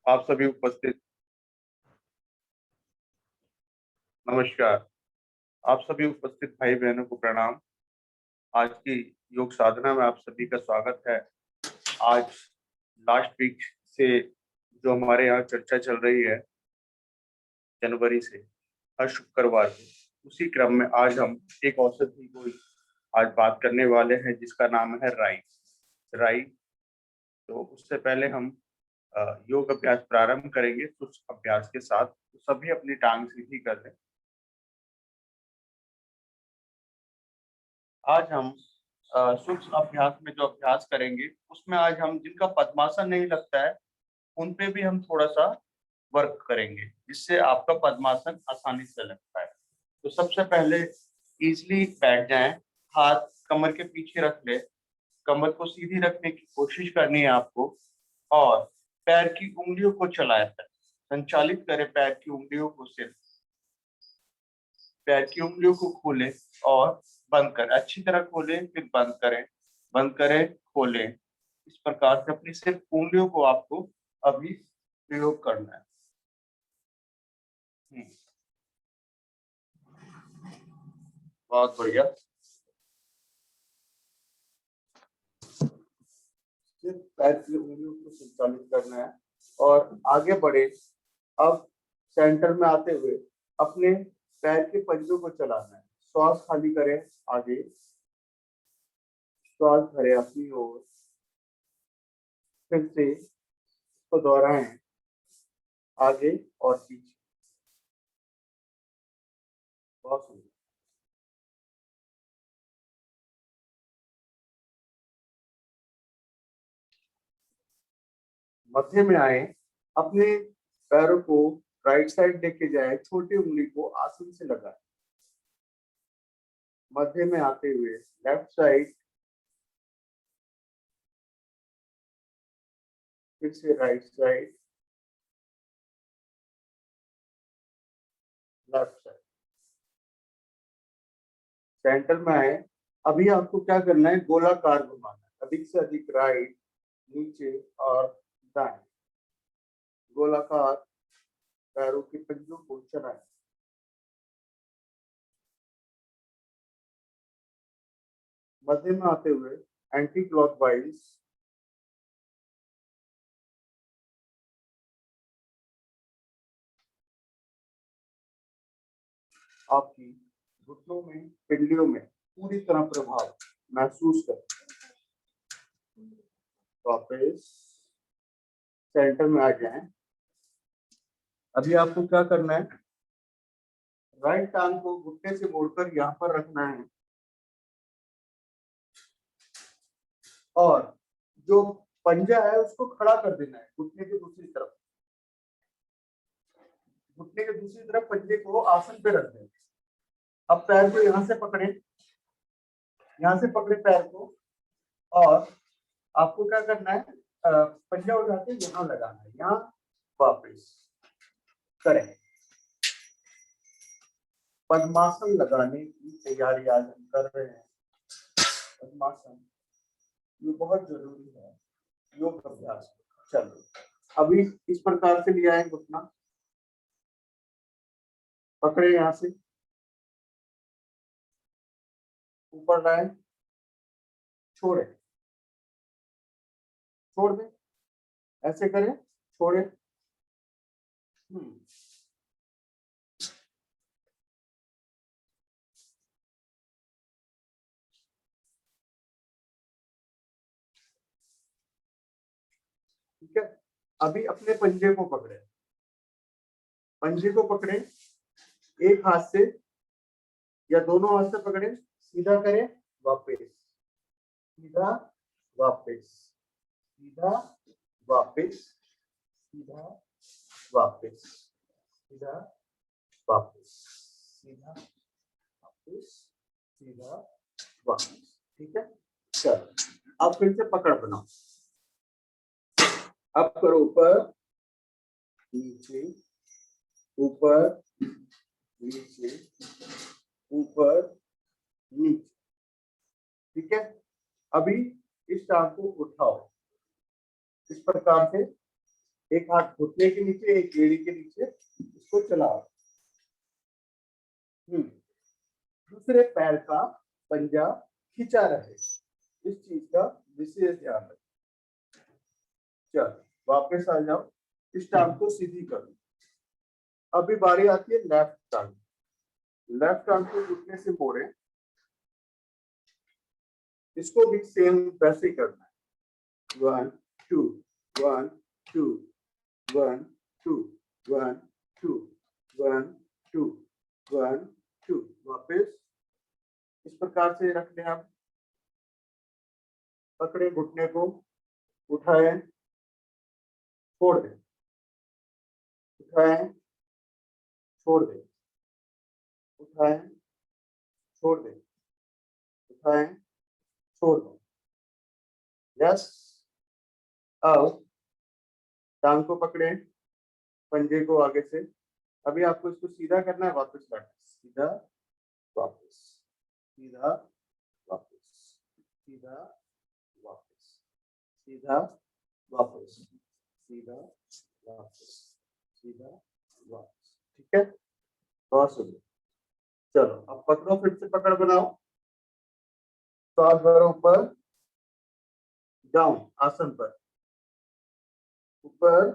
आप सभी उपस्थित नमस्कार। आप सभी उपस्थित भाई बहनों को प्रणाम। आज की योग साधना में आप सभी का स्वागत है। आज लास्ट वीक से जो हमारे यहाँ चर्चा चल रही है जनवरी से हर शुक्रवार को, उसी क्रम में आज हम एक औषधि को आज बात करने वाले हैं जिसका नाम है राई। तो उससे पहले हम योग अभ्यास प्रारंभ करेंगे कुछ अभ्यास के साथ। तो सभी अपनी टांग सीधी कर लें। आज हम सूक्ष्म अभ्यास में जो अभ्यास करेंगे उसमें आज हम जिनका पद्मासन नहीं लगता है उन पे भी हम थोड़ा सा वर्क करेंगे जिससे आपका पद्मासन आसानी से लगता है। तो सबसे पहले इजीली बैठ जाएं, हाथ कमर के पीछे रख ले, कमर को सीधी रखने की कोशिश करनी है आपको और पैर की उंगलियों को चलाएं, संचालित करें पैर की उंगलियों को, सिर्फ पैर की उंगलियों को खोलें और बंद करें, अच्छी तरह खोलें फिर बंद करें खोलें। इस प्रकार से अपनी सिर्फ उंगलियों को आपको अभी प्रयोग करना है। बहुत बढ़िया। सिर्फ पैर की उंगलियों को संचालित करना है और आगे बढ़े। अब सेंटर में आते हुए अपने पैर के पंजों को चलाना है। श्वास खाली करें, आगे श्वास भरे अपनी ओर, फिर से इसको दोहराएं, आगे और पीछे। बहुत सुंदर। मध्य में आए, अपने पैरों को राइट साइड लेके जाए, छोटी उंगली को आसन से लगाए। मध्य में आते हुए लेफ्ट साइड, फिर से right side, left side, centre में आए। अभी आपको क्या करना है, गोलाकार घुमाना है, अधिक से अधिक राइट, नीचे और दाएं, गोलाकार पैरों के पंजों को चलाएं। मध्य में आते हुए एंटी क्लॉकवाइज, आपकी घुटनों में, पिंडलियों में पूरी तरह प्रभाव महसूस करें। वापस सेंटर में आ जाएं। अभी आपको क्या करना है, राइट टांग को घुटने से मोड़कर यहाँ पर रखना है और जो पंजा है उसको खड़ा कर देना है घुटने के दूसरी तरफ। घुटने के दूसरी तरफ पंजे को आसन पे रख दें। अब पैर को यहाँ से पकड़े, यहाँ से पकड़े पैर को और आपको क्या करना है, पंजा उठा के यहाँ लगाना है, यहाँ वापस करें। पद्मासन लगाने की तैयारी आज हम कर रहे हैं। पद्मासन ये बहुत जरूरी है योग अभ्यास। चलो अभी इस प्रकार से लिया है, घुटना पकड़े, यहाँ से ऊपर लाए, छोड़े, छोड़ दे, ऐसे करें, छोड़े। ठीक है। अभी अपने पंजे को पकड़े, पंजे को पकड़े, एक हाथ से या दोनों हाथ से पकड़े, सीधा करें, वापस, सीधा वापस, सीधा वापस, सीधा वापस, सीधा वापस, सीधा वापस, सीधा वापस। ठीक है। चलो अब फिर से पकड़ बनाओ। अब करो ऊपर नीचे, ऊपर नीचे, ऊपर नीचे। ठीक है। अभी इस टांग को उठाओ इस प्रकार से, एक हाथ घुटने के नीचे, एक एड़ी के नीचे, इसको चलाओ। दूसरे पैर का पंजा खींचा रहे, इस चीज का विशेष ध्यान रखें। चलो वापस आ जाओ, इस टांग को सीधी करो। अभी बारी आती है लेफ्ट टांग। लेफ्ट टांग को घुटने से मोड़े, इसको भी सेम वैसे ही करना है। 1 2 1 2 1 2 1 2 1 2 1 2। वापस इस प्रकार से रख दें आप। पकड़े घुटने को, उठाएं, छोड़ दें, उठाएं, छोड़ दें, उठाएं, छोड़ दें, उठाएं, छोड़ दें। यस। अब टांग को पकड़े, पंजे को आगे से। अभी आपको इसको सीधा करना है, वापस लाना, सीधा वापस, सीधा वापस, सीधा वापस, सीधा वापस, सीधा वापस, सीधा वापस। ठीक है, बहुत सुंदर। चलो अब पकड़ो, फिर से पकड़ बनाओ, सांस भरो ऊपर, डाउन आसन पर, ऊपर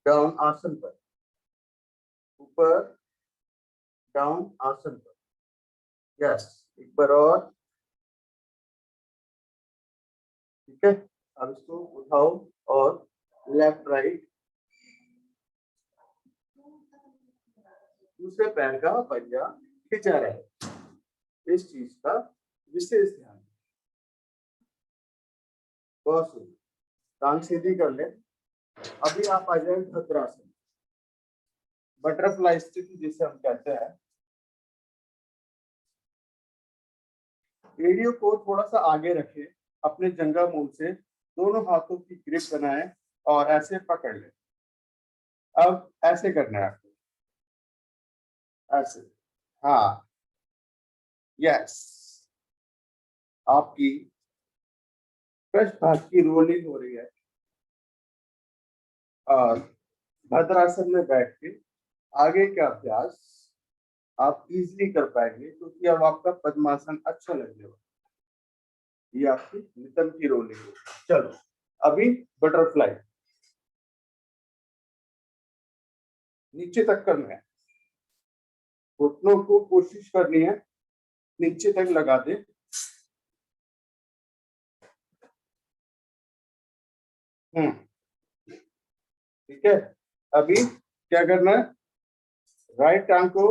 डाउन आसन पर, ऊपर डाउन आसन पर। यस, एक बार और। ठीक है, अब इसको उठाओ और लेफ्ट राइट, दूसरे पैर का पंजा खींचा रहे, इस चीज का विशेष ध्यान। बहुत सुंदर, टांग सीधी कर ले। अभी आप आ जाए भद्रासन, बटरफ्लाई स्थिति जिसे हम कहते हैं। एड़ियों को थोड़ा सा आगे रखें, अपने जंघा मूल से दोनों हाथों की ग्रिप बनाएं और ऐसे पकड़ लें। अब ऐसे करना है आपको, ऐसे। हाँ, यस। आपकी पृष्ठ भाग की रोलिंग हो रही है और भद्रासन में बैठ के आगे का अभ्यास आप इजीली कर पाएंगे, क्योंकि अब आपका पद्मासन अच्छा लगने वाला। ये आपकी नितंब की रोलिंग है। चलो अभी बटरफ्लाई, नीचे तक करना है, घुटनों को कोशिश करनी है नीचे तक लगा दे। ठीक है, अभी क्या करना है, राइट टांग को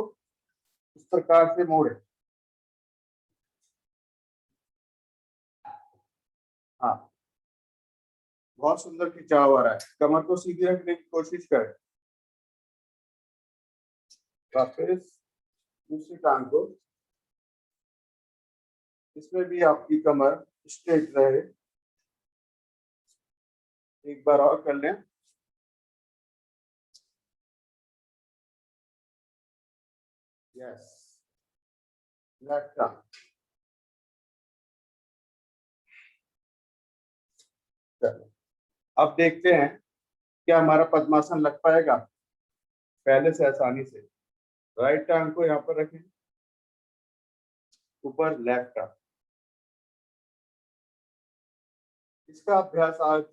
इस प्रकार से मोड़े। हाँ, बहुत सुंदर खिंचाव आ रहा है। कमर को सीधी रखने की कोशिश करें। वापस दूसरी टांग को, इसमें भी आपकी कमर स्ट्रेट रहे। एक बार और कर लें। यस, लेफ्ट टांग। चलो अब देखते हैं क्या हमारा पद्मासन लग पाएगा पहले से आसानी से। राइट टांग को यहाँ पर रखें, ऊपर लेफ्ट टांग। इसका अभ्यास आज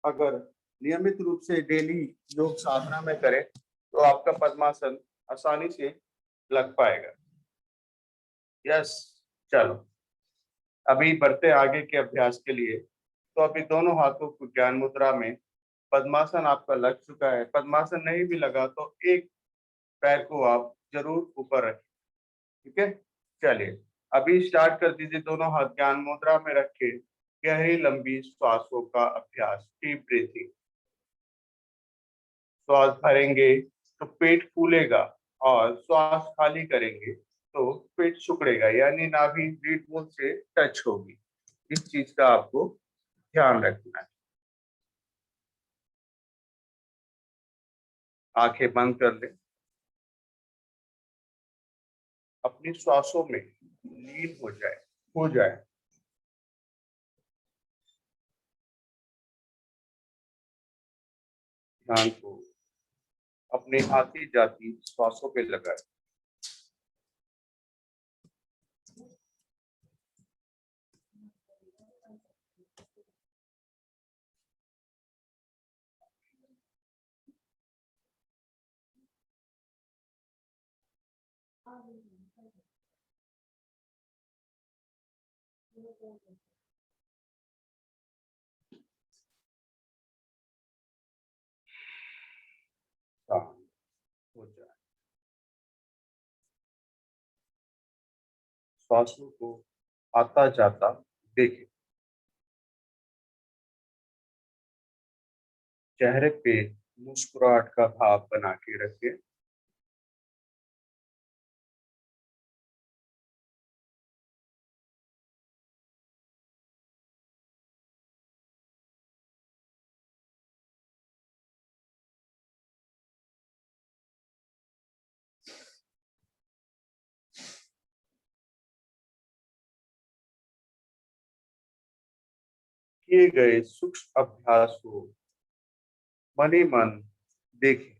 अगर नियमित रूप से डेली योग साधना में करें तो आपका पद्मासन आसानी से लग पाएगा। यस। चलो अभी बढ़ते आगे के अभ्यास के लिए। तो अभी दोनों हाथों को ज्ञान मुद्रा में, पद्मासन आपका लग चुका है। पद्मासन नहीं भी लगा तो एक पैर को आप जरूर ऊपर रखें। ठीक है, चलिए अभी स्टार्ट कर दीजिए। दोनों हाथ ज्ञान मुद्रा में रखे, गहरी लंबी श्वासों का अभ्यास, डीप ब्रीथिंग। श्वास भरेंगे तो पेट फूलेगा और श्वास खाली करेंगे तो पेट सिकुड़ेगा, यानी नाभि रीढ़ मूल से टच होगी। इस चीज का आपको ध्यान रखना है। आंखें बंद कर ले, अपनी श्वासों में लीन हो जाए। ध्यान को अपने आती जाती श्वासों पे लगाए। शांत हो जाए। श्वासों को आता जाता देखें। चेहरे पे मुस्कुराहट का भाव बना के रखें। किए गए सूक्ष्म अभ्यास को मन ही मन देखें।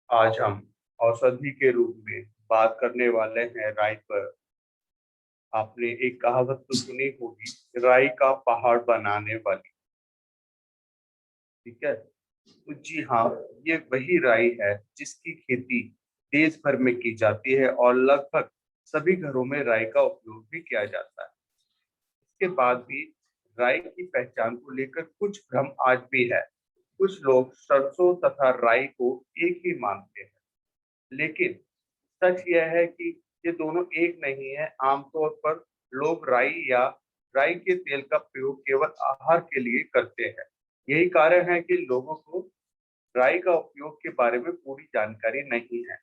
आज हम औषधि के रूप में बात करने वाले हैं राई पर। आपने एक कहावत तो सुनी होगी, राई का पहाड़ बनाने वाली। ठीक है, तो जी हाँ, ये वही राई है जिसकी खेती देश भर में की जाती है और लगभग सभी घरों में राई का उपयोग भी किया जाता है। इसके बाद भी राई की पहचान को लेकर कुछ भ्रम आज भी है। कुछ लोग सरसों तथा राई को एक ही मानते हैं, लेकिन सच यह है कि ये दोनों एक नहीं है। आमतौर पर लोग राई या राई के तेल का प्रयोग केवल आहार के लिए करते हैं। यही कारण है कि लोगों को राई का उपयोग के बारे में पूरी जानकारी नहीं है।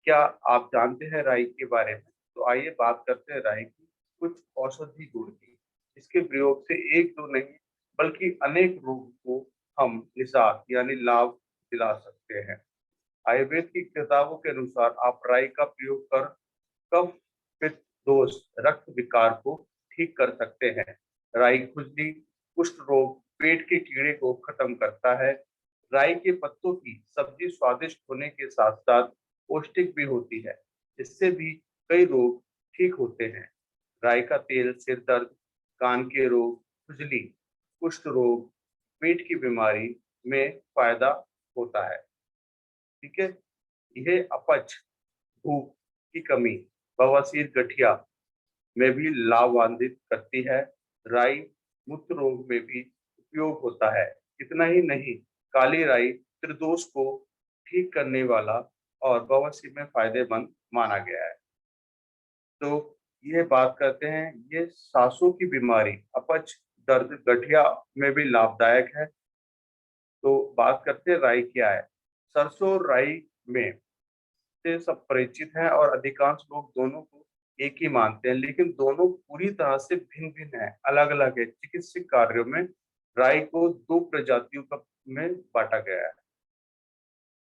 क्या आप जानते हैं राई के बारे में? तो आइए बात करते हैं राई की कुछ औषधि गुण की। इसके प्रयोग से एक दो नहीं बल्कि अनेक रोग को हम निजात यानी लाभ दिला सकते हैं। आयुर्वेद की किताबों के अनुसार आप राई का प्रयोग कर कफ, पित्त दोष, रक्त विकार को ठीक कर सकते हैं। राई खुजली, कुष्ठ रोग, पेट के कीड़े को खत्म करता है। राई के पत्तों की सब्जी स्वादिष्ट होने के साथ साथ पौष्टिक भी होती है। इससे भी कई रोग ठीक होते हैं। राई का तेल सिर दर्द, कान के रोग, खुजली, कुष्ठ रोग, पेट की बीमारी में फायदा होता है। ठीक है, यह अपच, भूख की कमी, बवासीर, गठिया में भी लाभान्वित करती है। राई मूत्र रोग में भी उपयोग होता है। इतना ही नहीं, काली राई त्रिदोष को ठीक करने वाला और बवासीर में फायदेमंद माना गया है। तो ये बात करते हैं, ये सांसों की बीमारी, अपच, दर्द, गठिया में भी लाभदायक है। तो बात करते हैं राई क्या है। सरसों और राई में से सब परिचित हैं और अधिकांश लोग दोनों को एक ही मानते हैं, लेकिन दोनों पूरी तरह से भिन्न-भिन्न हैं, अलग-अलग है। चिकित्सीय कार्यों में राई को 2 प्रजातियों का में बाँटा गया है।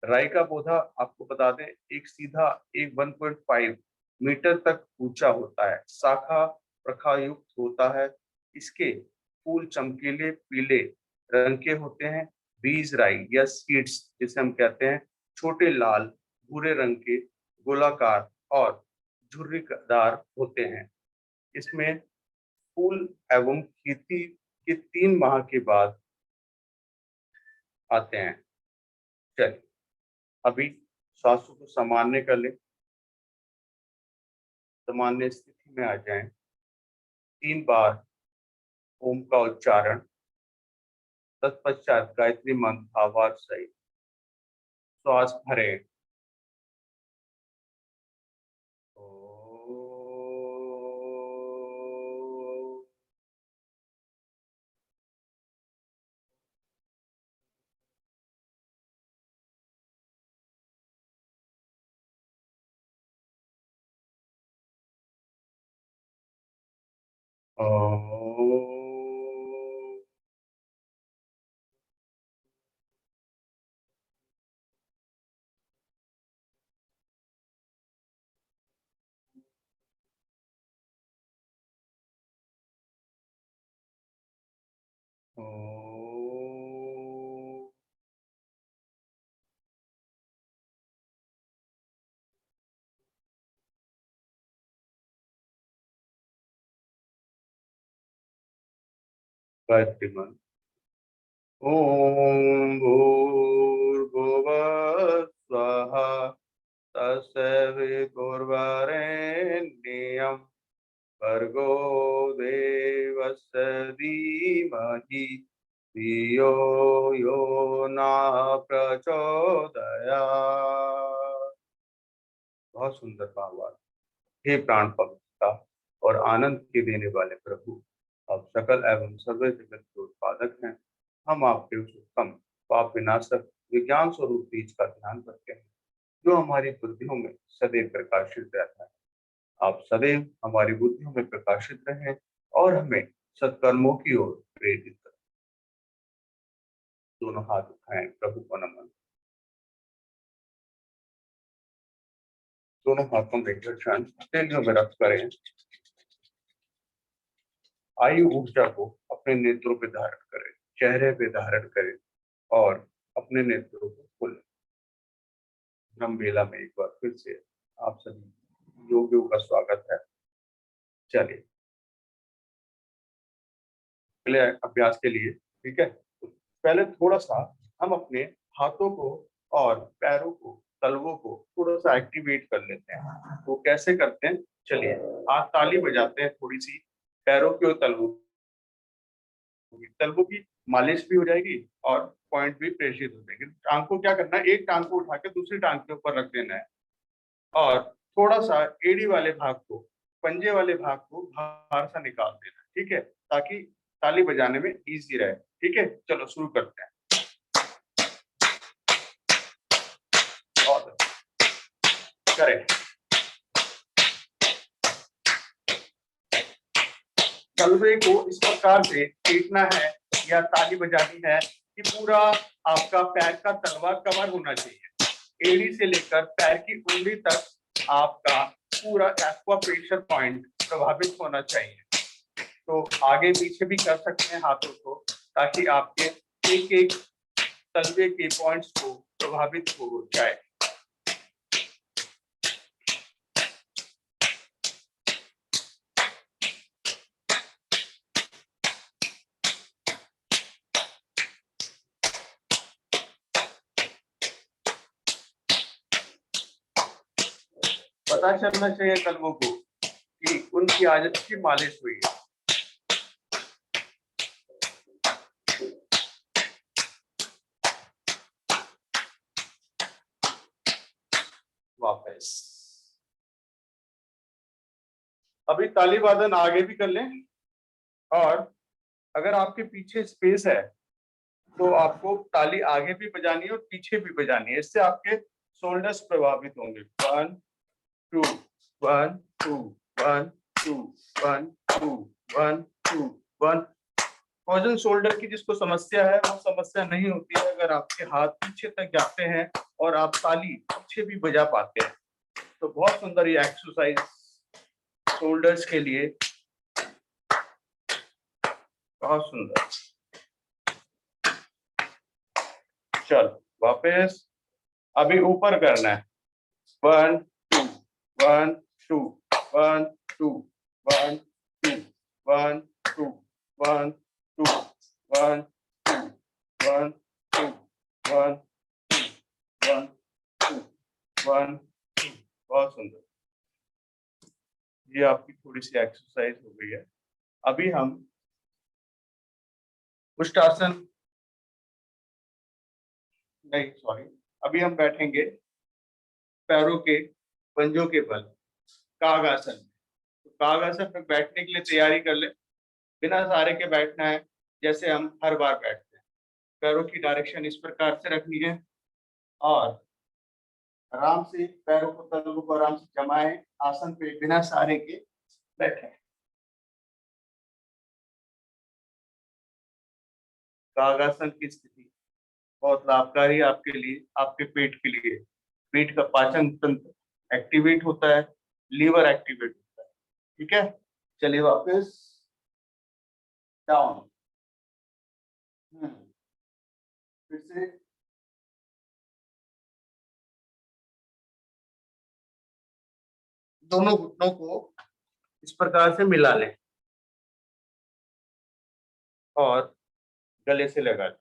राई का पौधा आपको बता दें, एक सीधा एक 1.5 मीटर तक ऊँचा होता है, शाखा प्रखा युक्त होता है। इसके फूल चमकीले पीले रंग के होते हैं। बीज राई या सीड्स जिसे हम कहते हैं, छोटे लाल भूरे रंग के, गोलाकार और झुर्रीदार होते हैं। इसमें फूल एवं खेती के 3 माह के बाद आते हैं। चलिए, अभी श्वासों को सामान्य कर लें, सामान्य स्थिति में आ जाएं। 3 बार ओम का उच्चारण, तत्पश्चात गायत्री मंत्र भावार्थ सहित श्वास भरें। ओम। ओम। ओम। गायत्री मंत्र। ओम भूर्भुवः स्वः तत्सवितुर्वरेण्यं भर्गो देवस्य धीमहि धियो यो न प्रचोदयात्। बहुत सुंदर भावार्थ। हे प्राण पवित्रता और आनंद के देने वाले प्रभु, आप सकल एवं सर्व जगत के उत्पादक हैं। हम आपके उस उत्तम पाप विनाशक विज्ञान स्वरूप बीज का ध्यान करते हैं जो हमारी बुद्धियों में सदैव प्रकाशित रहता है। आप सदैव हमारी बुद्धियों में प्रकाशित रहें और हमें सत्कर्मों की ओर प्रेरित करें। दोनों हाथ उठाएं, प्रभु को नमन। दोनों हाथों में क्षण तेलियों में रख करें। आयु ऊर्जा को अपने नेत्रों पे धारण करें, चेहरे पे धारण करें और अपने नेत्रों को खोलें। ब्रह्म बेला में एक बार फिर से आप सभी योगियों का स्वागत है। चलिए पहले अभ्यास के लिए, ठीक है, पहले थोड़ा सा हम अपने हाथों को और पैरों को, तलवों को थोड़ा सा एक्टिवेट कर लेते हैं। तो कैसे करते हैं, चलिए हाथ ताली बजाते हैं थोड़ी सी, पैरों की और तलवों की मालिश भी हो जाएगी और पॉइंट भी प्रेषित हो जाएगी। टांग को क्या करना है, एक टांग को उठा के दूसरी टांग के ऊपर रख देना है और थोड़ा सा एड़ी वाले भाग को, पंजे वाले भाग को बाहर सा निकाल देना है, ठीक है, ताकि ताली बजाने में इजी रहे। ठीक है, चलो शुरू करते हैं। और करें, तलवे को इस प्रकार से पीटना है या ताली बजानी है कि पूरा आपका पैर का तलवा कवर होना चाहिए। एड़ी से लेकर पैर की उंगली तक आपका पूरा एक्वा प्रेशर पॉइंट प्रभावित होना चाहिए। तो आगे पीछे भी कर सकते हैं हाथों को, ताकि आपके एक एक तलवे के पॉइंट्स को प्रभावित हो जाए। पता चलना चाहिए तलवों को कि उनकी आज अच्छी मालिश हुई है। वापस अभी ताली वादन आगे भी कर लें, और अगर आपके पीछे स्पेस है तो आपको ताली आगे भी बजानी है और पीछे भी बजानी है। इससे आपके शोल्डर्स प्रभावित होंगे। 1 2 1 2 1 2 1 2 1 2 1। फ्रोजन शोल्डर की जिसको समस्या है वो समस्या नहीं होती है अगर आपके हाथ पीछे तक जाते हैं और आप ताली पीछे भी बजा पाते हैं। तो बहुत सुंदर ये एक्सरसाइज शोल्डर्स के लिए, बहुत सुंदर। चल वापस अभी ऊपर करना है। 1 2 1 2 1 2 1 2 1 2 1 2 1 2 1 2 1 1 2 1। बहुत सुंदर, ये आपकी थोड़ी सी एक्सरसाइज हो गई है। अभी हम उष्टासन, नहीं सॉरी, अभी हम बैठेंगे पैरों के पंजों के बल, कागासन। तो कागासन में बैठने के लिए तैयारी कर ले। बिना सहारे के बैठना है, जैसे हम हर बार बैठते हैं। पैरों की डायरेक्शन इस प्रकार से रखनी है और आराम से पैरों को, तलवों को आराम से जमाएं, आसन पे बिना सहारे के बैठे। कागासन की स्थिति बहुत लाभकारी है आपके लिए, आपके पेट के लिए। पेट का पाचन तंत्र एक्टिवेट होता है, लीवर एक्टिवेट होता है। ठीक है, चलिए वापस डाउन। फिर से दोनों घुटनों को इस प्रकार से मिला लें और गले से लगा लें।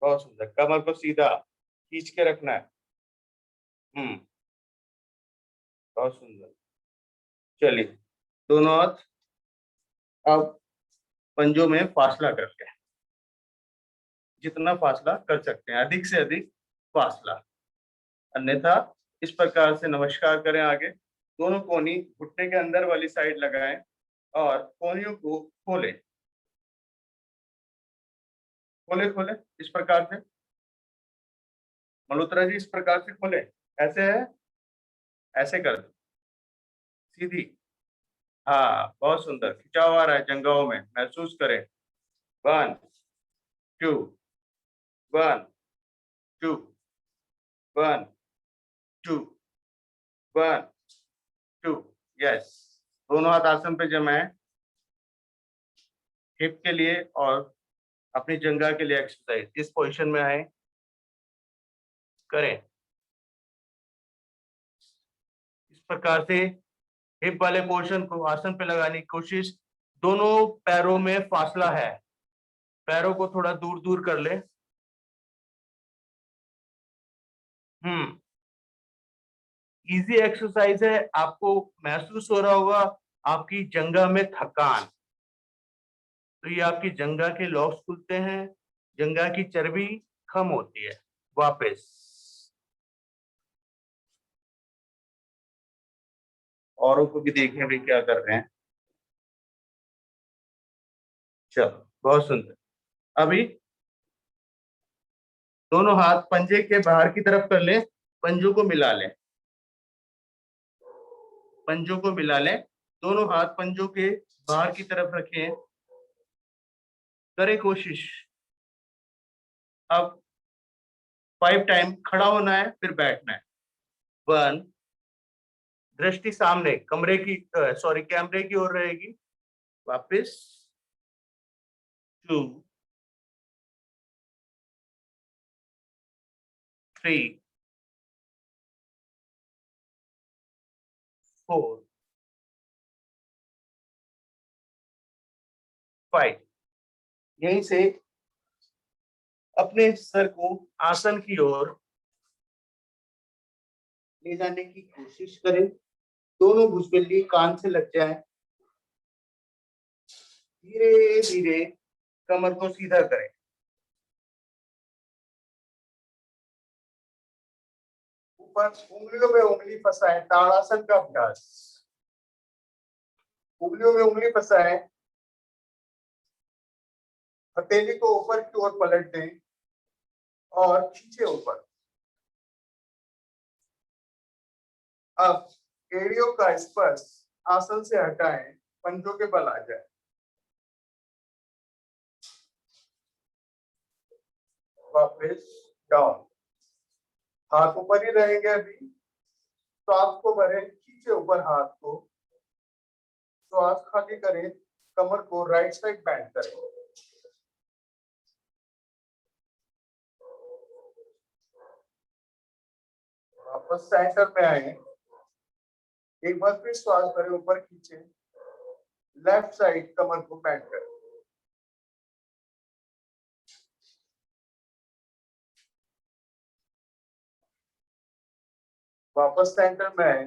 बहुत सुंदर, कमर को सीधा खींच के रखना है। बहुत सुंदर। चलिए, दोनों हाथ अब पंजों में फासला करके, जितना फासला कर सकते हैं, अधिक से अधिक फासला, अन्यथा इस प्रकार से नमस्कार करें। आगे दोनों कोहनी घुटने के अंदर वाली साइड लगाएं और कोहनियों को खोलें, खोले खोले इस प्रकार से। मल्होत्रा जी, इस प्रकार से खोले। ऐसे है, ऐसे कर दो सीधी। हाँ, बहुत सुंदर, खिंचाव आ रहा है जंघाओं में, महसूस करें। 1 2 1 2 1 2 1 2। यस, दोनों हाथ आसन पे जमाएं, हिप के लिए और अपनी जंघा के लिए एक्सरसाइज। इस पोजीशन में आए, करें इस प्रकार से। हिप वाले पोर्शन को आसन पे लगाने की कोशिश। दोनों पैरों में फासला है, पैरों को थोड़ा दूर दूर कर ले। इजी एक्सरसाइज है, आपको महसूस हो रहा होगा आपकी जंघा में थकान, तो ये आपकी जंघा के लॉक्स खुलते हैं, जंघा की चर्बी कम होती है। वापस, औरों को भी देखें भी क्या कर रहे हैं। चलो, बहुत सुंदर। अभी दोनों हाथ पंजे के बाहर की तरफ कर लें, पंजों को मिला लें, पंजों को मिला लें। दोनों हाथ पंजों के बाहर की तरफ रखें, करें कोशिश। अब 5 टाइम खड़ा होना है, फिर बैठना है। 1, दृष्टि सामने कमरे की, सॉरी, कैमरे की ओर रहेगी। वापस 2 3 4 5। यहीं से अपने सर को आसन की ओर ले जाने की कोशिश करें। दोनों भुजबल्ली कान से लग जाए। धीरे धीरे कमर को सीधा करें। ऊपर उंगलियों में उंगली फंसाएं, ताड़ासन का अभ्यास। उंगलियों में उंगली फंसाएं, हथेली को ऊपर की ओर पलट दें और खींचे ऊपर। अब एड़ियों का स्पर्श आसन से हटाएं, पंजों के बल आ जाए। वापस डाउन, हाथ ऊपर ही रहेंगे। अभी श्वास को भरें, खींचे ऊपर हाथ को, श्वास खाली करें, कमर को राइट साइड बैंड करें। वापस सेंटर में आए, एक बार फिर श्वास भरें, ऊपर खींचे, लेफ्ट साइड कमर को बैंड करें। वापस सेंटर में आए,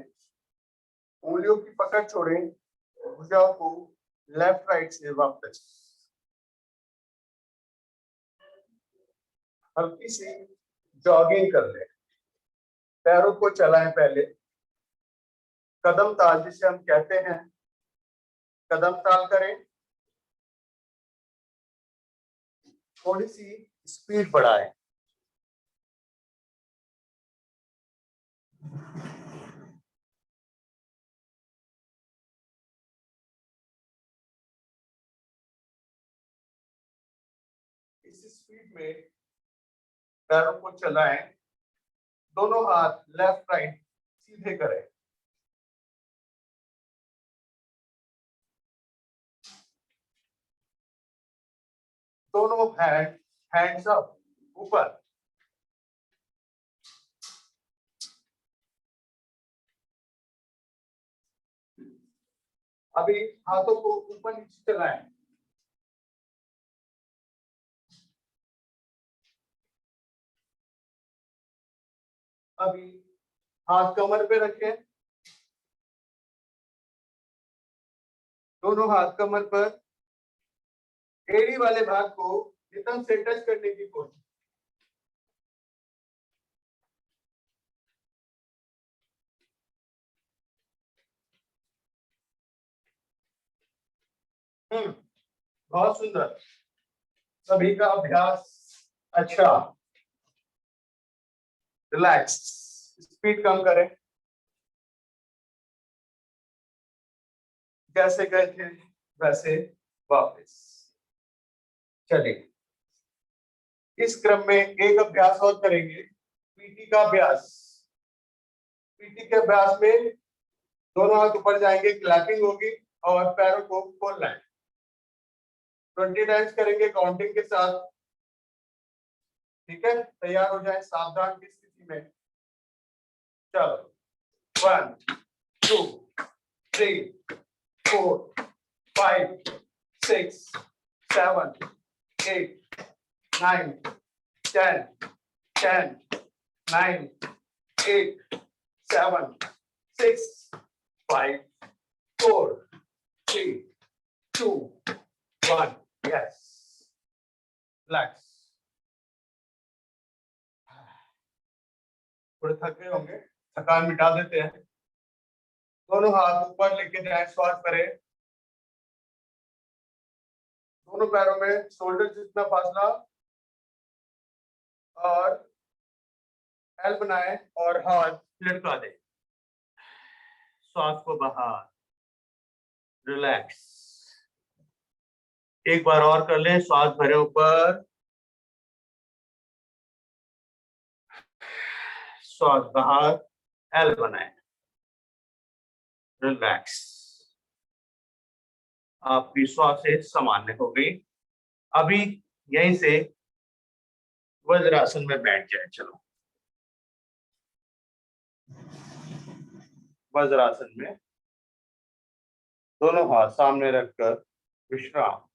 उंगलियों की पकड़ छोड़ें, भुजाओं को लेफ्ट राइट से वापस। हल्की सी जॉगिंग कर लें, पैरों को चलाएं। पहले कदम ताल, जिसे हम कहते हैं, कदम ताल करें। थोड़ी सी स्पीड बढ़ाएं। इस स्पीड में पैरों को चलाएं, दोनों हाथ लेफ्ट राइट सीधे करें। दोनों हैंड्स अप ऊपर। अभी हाथों को ऊपर नीचे चलाएं। अभी हाथ कमर पे रखें, दोनों हाथ कमर पर, एड़ी वाले भाग को रिदम से टच करने की कोशिश। बहुत सुंदर। सभी का अभ्यास अच्छा। रिलैक्स, स्पीड कम करें। जैसे गए थे वैसे वापस चलिए। इस क्रम में एक अभ्यास और करेंगे, पीटी का अभ्यास। पीटी के अभ्यास में दोनों हाथ ऊपर जाएंगे, क्लैपिंग होगी और पैरों को खोलना है। 20 टाइम्स करेंगे काउंटिंग के साथ। ठीक है, तैयार हो जाए सावधान की स्थिति में। चलो 1 2 3 4 5 6 7 8 9 10 10 9 8 7 6 5 4 3 2 1 yes relax। थोड़े थके होंगे, थकान मिटा देते हैं। दोनों हाथ ऊपर लेके जाए, श्वास करें। दोनों पैरों में शोल्डर जितना फासला और एल बनाए और हाथ लटका दे। श्वास को बाहर, रिलैक्स। एक बार और कर लें, श्वास भरे ऊपर, श्वास बाहर, एल बनाए, रिलैक्स। आपकी श्वासें सामान्य हो गई। अभी यहीं से वज्रासन में बैठ जाए। चलो वज्रासन में दोनों हाथ सामने रखकर विश्राम।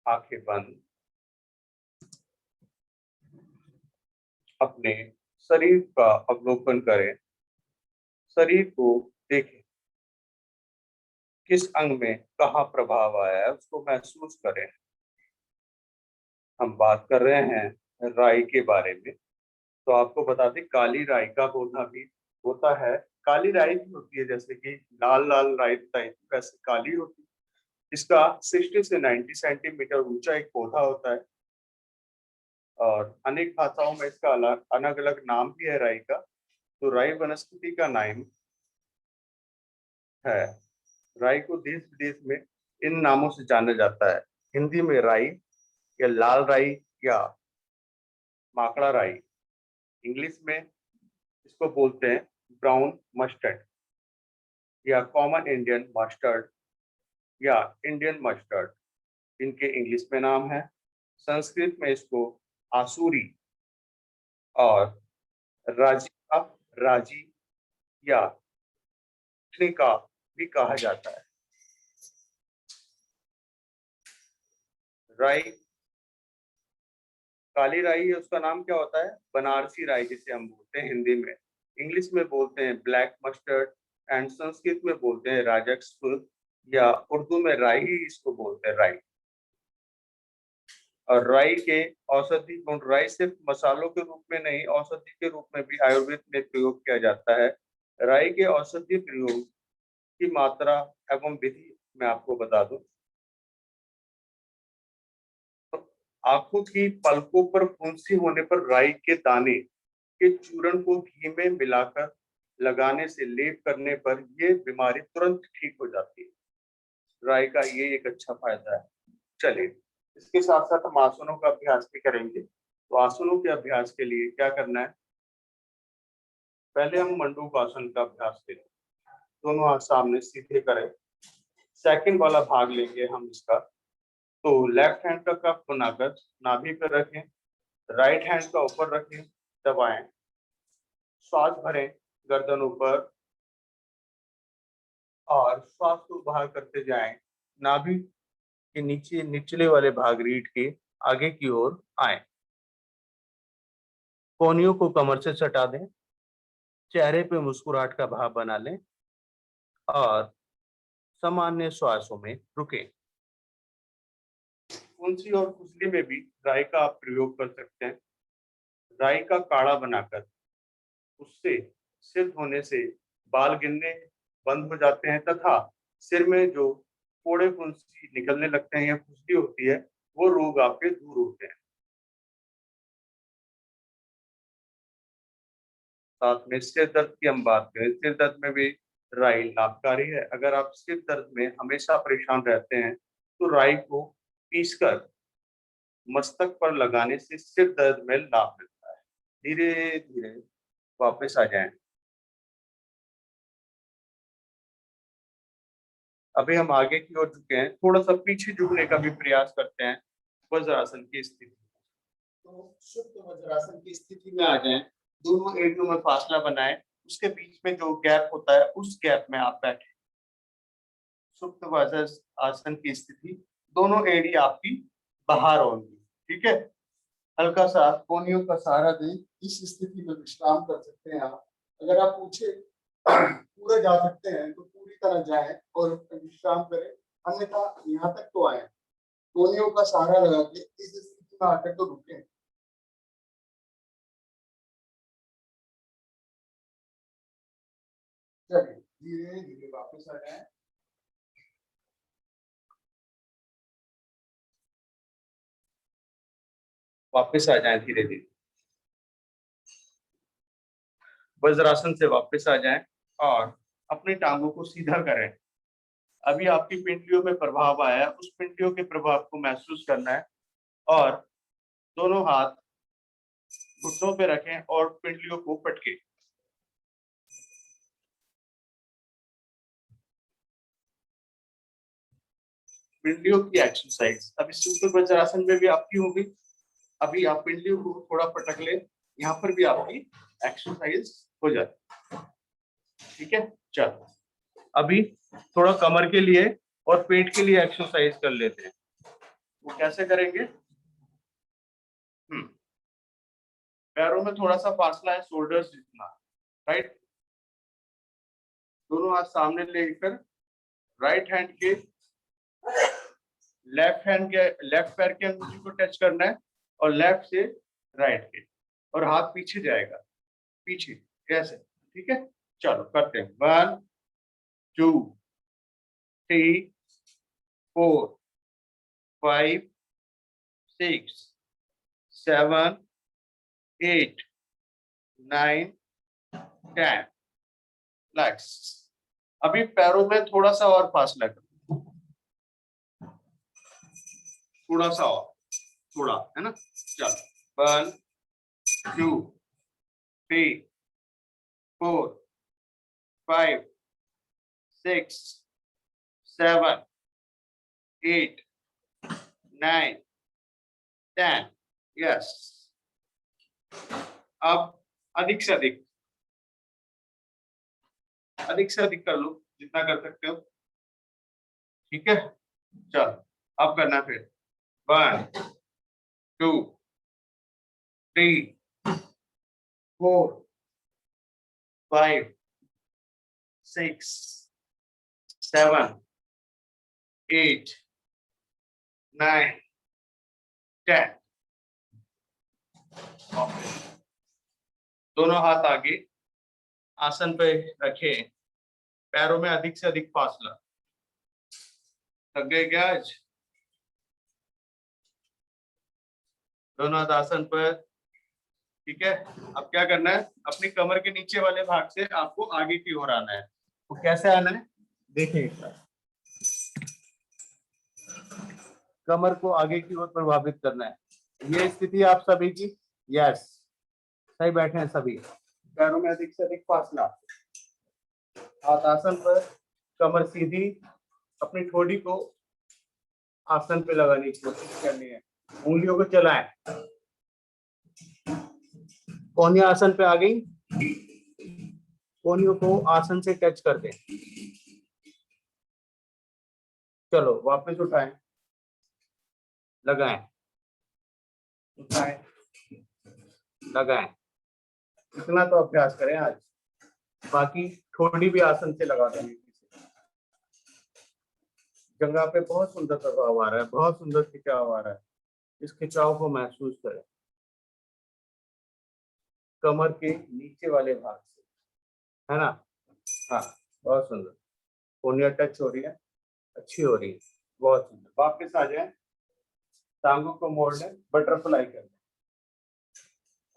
आंखें बंद। अपने शरीर का अवलोकन करें, शरीर को देखें, किस अंग में कहाँ प्रभाव आया है उसको महसूस करें। हम बात कर रहे हैं राई के बारे में, तो आपको बता दें काली राई का पौधा भी होता है। काली राई भी होती है, जैसे कि लाल लाल राई टाइप वैसे काली होती है। इसका 60 से 90 सेंटीमीटर ऊंचा एक पौधा होता है और अनेक भाषाओं में इसका अलग अलग नाम भी है राई का। तो राई वनस्पति का नाम है। राई को देश विदेश में इन नामों से जाना जाता है। हिंदी में राई या लाल राई या माकड़ा राई। इंग्लिश में इसको बोलते हैं ब्राउन मस्टर्ड या कॉमन इंडियन मस्टर्ड या इंडियन मस्टर्ड। इनके इंग्लिश में नाम है। संस्कृत में इसको आसूरी और राजी राजी या का भी कहा जाता है। राई, काली राई है, उसका नाम क्या होता है? बनारसी राई जिसे हम बोलते हैं हिंदी में। इंग्लिश में बोलते हैं ब्लैक मस्टर्ड एंड संस्कृत में बोलते हैं राजस्व या उर्दू में राई ही इसको बोलते हैं, राई। और राई के औषधि गुण, राई सिर्फ मसालों के रूप में नहीं, औषधि के रूप में भी आयुर्वेद में प्रयोग किया जाता है। राई के औषधि प्रयोग की मात्रा एवं विधि मैं आपको बता दूं। आंखों की पलकों पर फुंसी होने पर राई के दाने के चूर्ण को घी में मिलाकर लगाने से लेप करने पर यह बीमारी तुरंत ठीक हो जाती है। राई का ये एक अच्छा फायदा है। चलिए, इसके साथ साथ हम आसनों का अभ्यास भी करेंगे। तो आसनों के अभ्यास के लिए क्या करना है, पहले हम मंडूक आसन का अभ्यास करें। दोनों हाथ सामने सीधे करें। सेकंड वाला भाग लेंगे हम इसका। तो लेफ्ट हैंड का कप बनाकर नाभि पर रखें, राइट हैंड का ऊपर रखें, दबाएं, श्वास भरें गर्दन ऊपर और श्वास को बाहर करते जाएं। नाभि के नीचे निचले वाले भाग रीढ़ के आगे की ओर आए। कोहनियों को कमर से सटा दें, चेहरे पे मुस्कुराहट का भाव बना लें और सामान्य श्वासों में रुकें। फुंसी और खुजली में भी राई का आप प्रयोग कर सकते हैं। राई का काढ़ा बनाकर उससे सिर धोने से बाल गिरने बंद हो जाते हैं तथा सिर में जो फोड़े फुंसी निकलने लगते हैं या खुजली होती है वो रोग आपके दूर होते हैं। साथ में सिर दर्द की हम बात करें, सिर दर्द में भी राई लाभकारी है। अगर आप सिर दर्द में हमेशा परेशान रहते हैं तो राई को पीसकर मस्तक पर लगाने से सिर दर्द में लाभ मिलता है। धीरे धीरे वापस आ जाएं। अभी हम आगे की ओर झुके हैं, थोड़ा सा पीछे झुकने का भी प्रयास करते हैं वज्रासन की स्थिति। तो शुद्ध वज्रासन की स्थिति में आ जाएं। दोनों एड़ियों में फासला बनाएं, उसके बीच में जो गैप होता है उस गैप में आप बैठे। सुप्त वज्रासन की स्थिति, दोनों एड़ी आपकी बाहर होंगी। ठीक है, हल्का सा कोहनियों का सहारा दें। इस स्थिति में विश्राम कर सकते हैं आप। अगर आप पूछे पूरा जा सकते हैं तो पूरी तरह जाएं और विश्राम करें, अन्यथा यहाँ तक तो आए। कोहनियों का सहारा लगा के इस स्थिति में आकर तो रुकें। चलिए धीरे धीरे वापस आ जाएं। वापस आ जाएं धीरे धीरे, वज्रासन से वापस आ जाएं और अपनी टांगों को सीधा करें। अभी आपकी पिंडलियों में प्रभाव आया, उस पिंडलियों के प्रभाव को महसूस करना है और दोनों हाथ घुटनों पे रखें और पिंडलियों को पटके। पिंडलियों की एक्सरसाइज अभी शुद्ध वज्रासन में भी आपकी होगी। अभी आप पिंडलियों को थोड़ा पटक ले, यहाँ पर भी आपकी एक्सरसाइज हो जाती। ठीक है, चलो अभी थोड़ा कमर के लिए और पेट के लिए एक्सरसाइज कर लेते हैं। वो कैसे करेंगे? पैरों में थोड़ा सा फासला है, शोल्डर्स जितना, राइट। दोनों हाथ सामने लेकर राइट हैंड के लेफ्ट पैर के अंगूठी को टच करना है और लेफ्ट से राइट के, और हाथ पीछे जाएगा, पीछे कैसे। ठीक है, चलो करते हैं। 1 2 3 4 5 6 7 8 9 10। रिलैक्स। अभी पैरों में थोड़ा सा और फासला करो, थोड़ा सा और, थोड़ा है ना। चलो 1 2 3 4 5 6 7 8 9 10। यस, अब अधिक से अधिक कर लो जितना कर सकते हो। ठीक है, चलो अब करना फिर। 1 2 3 4 5 6 7 8 9 10। दोनों हाथ आगे आसन पे रखें, पैरों में अधिक से अधिक फासला। थक गए क्या आज? दोनों हाथ आसन पर। ठीक है, अब क्या करना है, अपनी कमर के नीचे वाले भाग से आपको आगे की ओर आना है। तो कैसे आना है देखिए एक बार। कमर को आगे की ओर प्रभावित करना है। ये स्थिति आप सभी की, यस, सही बैठे हैं सभी। पैरों में अधिक से अधिक फासला, हाथ आसन पर, कमर सीधी, अपनी ठोड़ी को आसन पे लगाने की कोशिश करनी है, उंगलियों को चलाएं, कोहनियां आसन पे आ गई, कोहनियों को आसन से टच कर दें। चलो वापस उठाएं, लगाएं, उठाएं, लगाएं। इतना तो अभ्यास करें आज, बाकी ठोड़ी भी आसन से लगा देंगे। जंघा पे बहुत सुंदर प्रभाव आ रहा है, बहुत सुंदर खिंचाव आ रहा है। इस खिंचाव को महसूस करें कमर के नीचे वाले भाग से, है ना? हाँ, बहुत सुंदर। कोहनियां टच हो रही है, अच्छी हो रही है, बहुत सुंदर। वापस आ जाए, टांगों को मोड़ लें, बटरफ्लाई कर लें।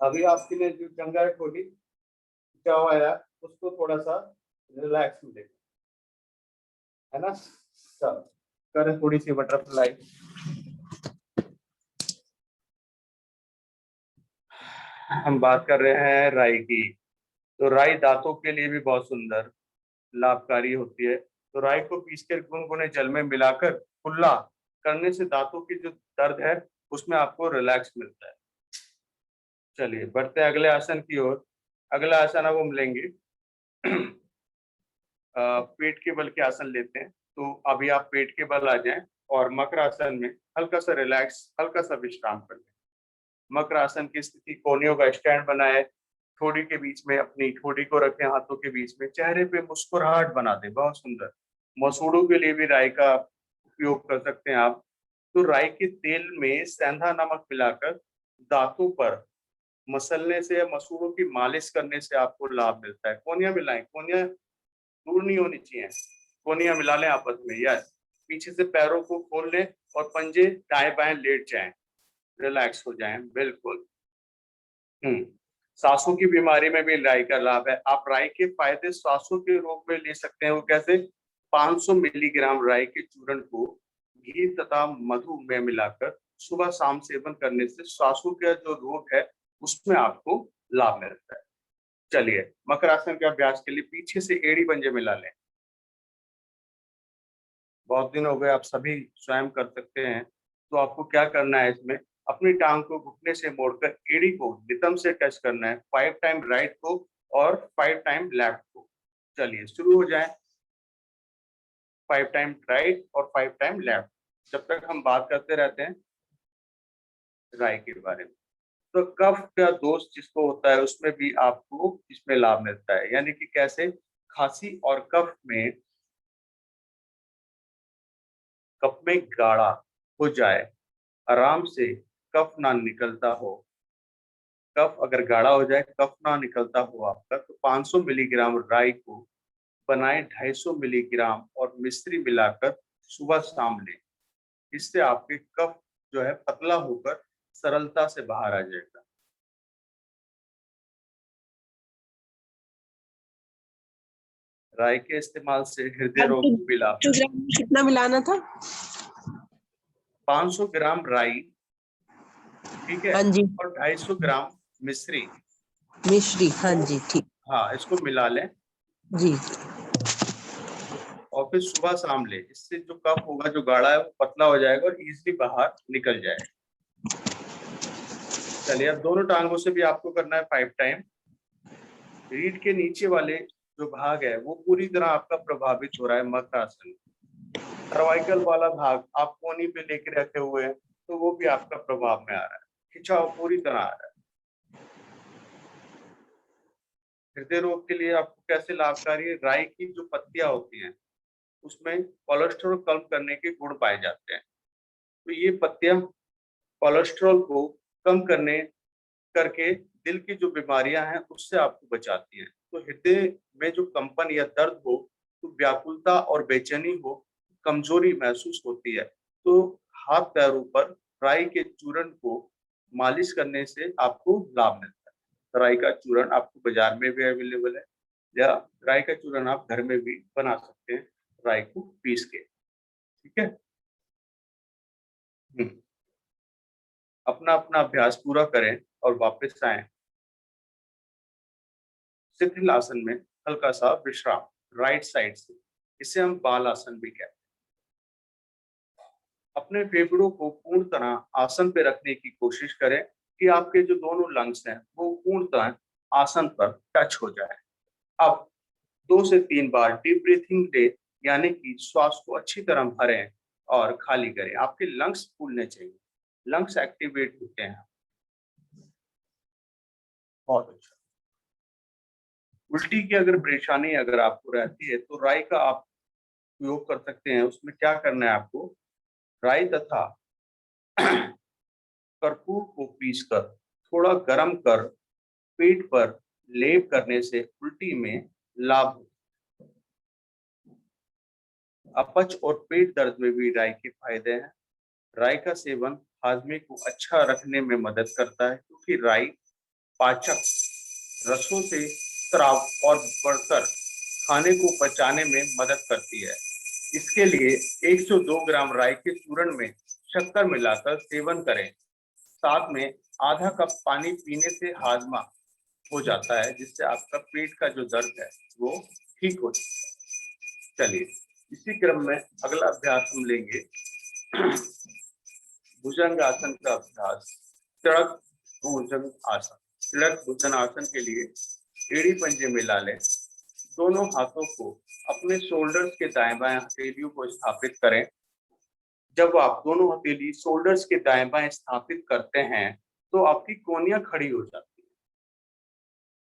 अभी आपकी ने जो जंघा है थोड़ी खिंचाव आया, उसको थोड़ा सा रिलैक्स में देखें, है ना? चलो करें थोड़ी सी बटरफ्लाई। हम बात कर रहे हैं राई की। तो राई दांतों के लिए भी बहुत सुंदर लाभकारी होती है। तो राई को पीसकर गुनगुने जल में मिलाकर कुल्ला करने से दांतों की जो दर्द है उसमें आपको रिलैक्स मिलता है। चलिए बढ़ते हैं अगले आसन की ओर। अगला आसन अब हम लेंगे पेट के बल के आसन लेते हैं। तो अभी आप पेट के बल आ जाएं और मकर आसन में हल्का सा रिलैक्स, हल्का सा विश्राम कर लें। मकर आसन की स्थिति, कोहनियों का स्टैंड बनाए, ठोड़ी के बीच में अपनी ठोड़ी को रखें, हाथों के बीच में, चेहरे पे मुस्कुराहट बना दें, बहुत सुंदर। मसूड़ों के लिए भी राई का उपयोग कर सकते हैं आप। तो राई के तेल में सेंधा नमक मिलाकर दांतों पर मसलने से या मसूड़ों की मालिश करने से आपको लाभ मिलता है। कोहनियां मिलाएं, कोहनियां दूर नहीं होनी चाहिए, कोहनियां मिला लें आपस में। यस, पीछे से पैरों को खोल लें और पंजे दाएं बाएं लेट जाएं, रिलैक्स हो जाएं, बिल्कुल। सांसों की बीमारी में भी राई का लाभ है। आप राई के फायदे सांसों के रोग में ले सकते हैं। वो कैसे? 500 मिलीग्राम राई के चूर्ण को घी तथा मधु में मिलाकर सुबह शाम सेवन करने से सांसों का जो रोग है उसमें आपको लाभ मिलता है। चलिए मकर आसन के अभ्यास के लिए पीछे से एड़ी पंजे मिला लें। बहुत दिन हो गए, आप सभी स्वयं कर सकते हैं। तो आपको क्या करना है इसमें, अपनी टांग को घुटने से मोड़कर एड़ी को नितंब से टच करना है, 5 टाइम राइट को और 5 टाइम लेफ्ट को। चलिए शुरू हो जाए, 5 टाइम राइट और 5 टाइम लेफ्ट। जब तक हम बात करते रहते हैं राय के बारे में। तो कफ का दोष जिसको होता है उसमें भी आपको इसमें लाभ मिलता है। यानी कि कैसे? खांसी और कफ में गाढ़ा हो जाए, आराम से, कफ ना निकलता हो, कफ अगर गाढ़ा हो जाए, कफ ना निकलता हो आपका, तो 500 मिलीग्राम राई को बनाए 250 मिलीग्राम और मिश्री मिलाकर सुबह शाम लें। इससे आपके कफ जो है पतला होकर सरलता से बाहर आ जाएगा। राई के इस्तेमाल से हृदय रोग को भी लाभ है। कितना मिलाना था? 500 ग्राम राई, ठीक है, हाँ जी, और 250 ग्राम मिश्री। हाँ जी, ठीक। हाँ, इसको मिला लें जी, और फिर सुबह शाम ले। इससे जो कफ होगा जो गाढ़ा है वो पतला हो जाएगा और इजीली बाहर निकल जाएगा। चलिए अब दोनों टांगों से भी आपको करना है 5 टाइम। रीढ़ के नीचे वाले जो भाग है वो पूरी तरह आपका प्रभावित हो रहा है मकर आसन। सर्वाइकल वाला भाग आप कोहनी पे लेके रखे हुए हैं तो वो भी आपका प्रभाव में आ रहा है, खिंचाव पूरी तरह आ रहा है। हृदय रोग के लिए आपको कैसे लाभकारी है? राई की जो पत्तियां होती हैं उसमें कोलेस्ट्रॉल कम करने के गुण पाए जाते हैं। तो ये पत्तियां कोलेस्ट्रॉल को कम करने करके दिल की जो बीमारियां हैं उससे आपको बचाती हैं। तो हृदय में जो कंपन या दर्द हो, तो व्याकुलता और बेचैनी हो, कमजोरी महसूस होती है, तो हाथ पैरों पर राई के चूर्ण को मालिश करने से आपको लाभ मिलता है। राई का चूर्ण आपको बाजार में भी अवेलेबल है या राई का चूर्ण आप घर में भी बना सकते हैं, राई को पीस के। ठीक है। हम्म, अपना अपना अभ्यास पूरा करें और वापस आए। शिथिल आसन में हल्का सा विश्राम राइट साइड से, इसे हम बाल आसन भी कहते हैं। अपने फेफड़ों को पूर्ण तरह आसन पे रखने की कोशिश करें कि आपके जो दोनों लंग्स हैं वो पूर्णतः आसन पर टच हो जाए। अब 2 से 3 बार डीप ब्रीथिंग ले, यानी कि श्वास को अच्छी तरह भरें और खाली करें। आपके लंग्स फूलने चाहिए, लंग्स एक्टिवेट होते हैं। बहुत अच्छा। उल्टी की अगर परेशानी अगर आपको रहती है तो राई का आप उपयोग कर सकते हैं। उसमें क्या करना है आपको, राई तथा कर्पूर को पीसकर थोड़ा गर्म कर पेट पर लेप करने से उल्टी में लाभ होता है। अपच और पेट दर्द में भी राई के फायदे हैं। राई का सेवन हाजमे को अच्छा रखने में मदद करता है, क्योंकि राई पाचक रसों से स्राव और बढ़कर खाने को पचाने में मदद करती है। इसके लिए 102 ग्राम राई के चूर्ण में शक्कर मिलाकर सेवन करें। साथ में आधा कप पानी पीने से हाजमा हो जाता है, जिससे आपका पेट का जो दर्द है वो ठीक हो जाता है। चलिए, इसी क्रम में अगला अभ्यास हम लेंगे भुजंग आसन का अभ्यास। तिड़क भुजंग आसन। तिड़क भुजंग आसन के लिए एड़ी पंजे मिला लें। दोनों हाथों को अपने शोल्डर्स के दाएं बाएं हथेलियों को स्थापित करें। जब आप दोनों हथेली शोल्डर्स के दाएं बाएं स्थापित करते हैं तो आपकी कोहनियां खड़ी हो जाती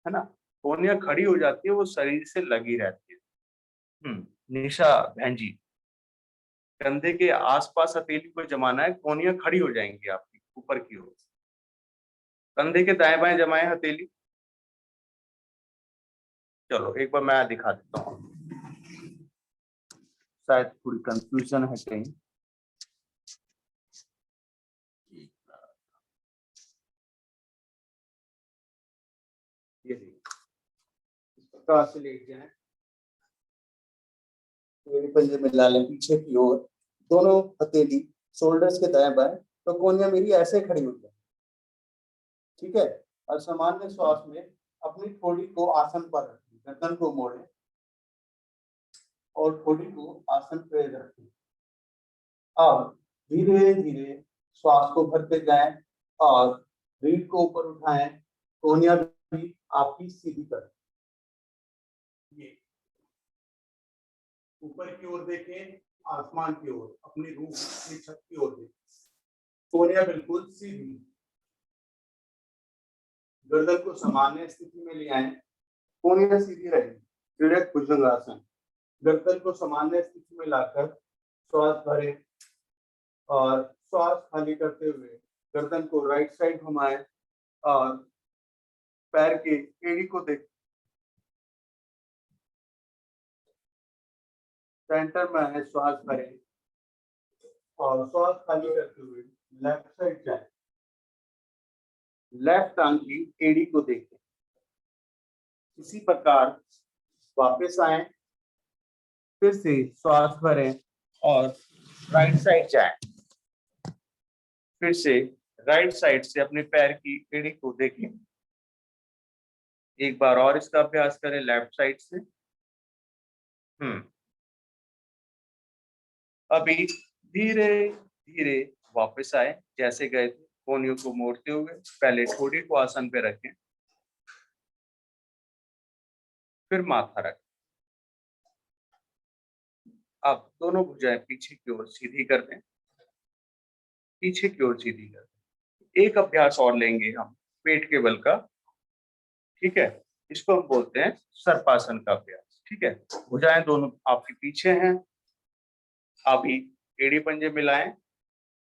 है ना। कोहनियां खड़ी हो जाती है, वो शरीर से लगी रहती है। निशा बहन जी, कंधे के आसपास हथेली को जमाना है, कोहनियां खड़ी हो जाएंगी आपकी ऊपर की ओर। कंधे के दाएं बाएं जमाएं हथेली। चलो एक बार मैं दिखा देता हूँ, शायद थोड़ी कंफ्यूजन है कहीं। ये देखिए, इस प्रकार से लेट जाए, पंजे मिला लें पीछे की ओर, दोनों हथेली शोल्डर्स के दाएं बाएं, तो कोहनियां मेरी ऐसे खड़ी हो जाए। ठीक है। और सामान्य श्वास में अपनी ठोड़ी को आसन पर रखें, गर्दन को मोड़ें और ठोड़ी को आसन पर रखें। अब धीरे धीरे श्वास को भरते जाएं और रीढ़ को ऊपर उठाएं, कोहनियां भी आपकी सीधी करें। ये ऊपर की ओर देखें, आसमान की ओर, अपनी रूह अपनी छत की ओर देखें, कोहनियां बिल्कुल सीधी। गर्दन को सामान्य स्थिति में ले आए, कोहनियां सीधी रहें। तिड़क भुजंगासन। गर्दन को सामान्य स्थिति में लाकर श्वास भरें और श्वास खाली करते हुए गर्दन को राइट साइड घुमाएं और पैर के एड़ी को देखें। सेंटर में है, श्वास भरें और श्वास खाली करते हुए लेफ्ट साइड जाएं। लेफ्ट टांग की एड़ी को देखें। इसी प्रकार वापस आए, फिर से श्वास भरें और राइट साइड जाएं। फिर से राइट साइड से अपने पैर की एड़ी को देखें। एक बार और इसका अभ्यास करें लेफ्ट साइड से। अभी धीरे धीरे वापस आए, जैसे गए थे, कोहनियों को मोड़ते हुए पहले ठोड़ी को आसन पे रखें, फिर माथा रखें। अब दोनों भुजाएं पीछे की ओर सीधी कर दें, पीछे की ओर सीधी कर दें। एक अभ्यास और लेंगे हम पेट के बल का। ठीक है, इसको हम बोलते हैं सर्पासन का अभ्यास। ठीक है, भुजाएं दोनों आपके पीछे हैं। अभी एड़ी पंजे मिलाएं,